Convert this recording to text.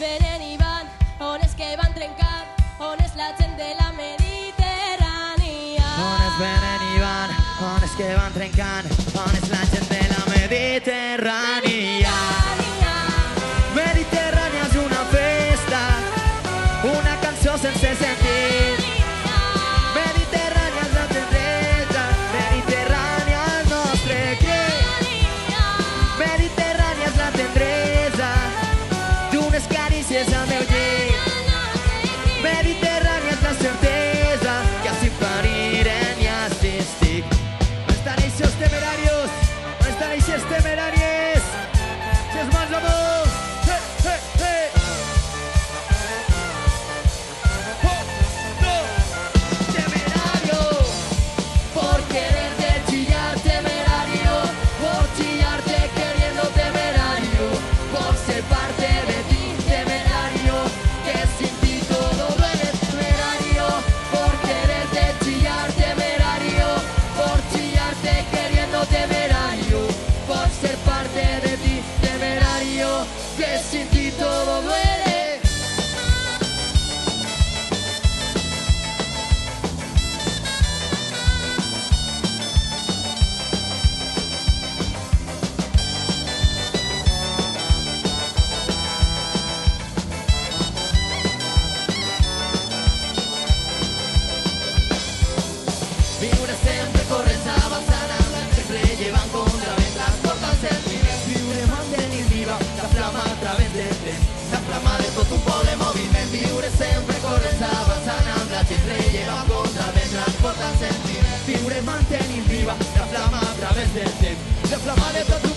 venen i van, on és que van trencar, on és la gent de la Mediterrània. On es venen i van, on és que van trencant, on és la gent de la Mediterrània. Mediterrània és una festa, una cançó sense sentit. Mediterrània és la tendresa, Mediterrània el nostre crit. Mediterrània és la tendresa d'unes carícies al meu llit. Mediterrània és la certesa que así parirem i així estic. On estan eixos temerarios? On estan eixes temeràries? Ses mans amor! Hey, hey, hey! Oh, no! Temerario! Por quererte chillar, temerario. Por chillarte queriendo, temerario. Por ser parte de ti, temerario. Que sin ti todo duele, temerario. Por quererte chillar, temerario. Por chillarte queriendo, temerario. Por ser parte de ti, temerario. Que sin ti todo duele. Viure sempre corrents avançant amb el que rellevan contra vent transportant sentiments. Viure mantenint viva la flama a través del temps, la flama de tot un poble moviment. Viure sempre corrents avançant amb la que rellevan contra vent transportant sentiments. Viure mantenint viva la flama a través del temps, la flama de tot un